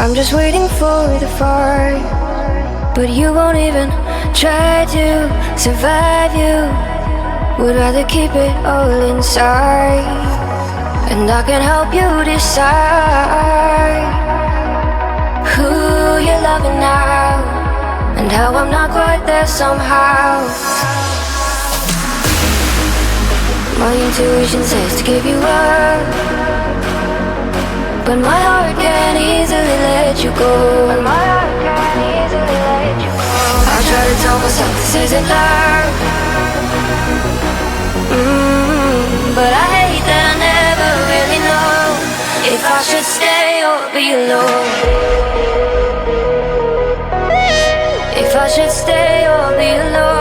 I'm just waiting for the fight, but you won't even try to survive. You would rather keep it all inside, and I can help you decide who you're loving now, and how I'm not quite there somehow. My intuition says to give you up, but my heart can't easily let you go. I try to tell myself this isn't love, but I hate that I never really know if I should stay or be alone. If I should stay or be alone.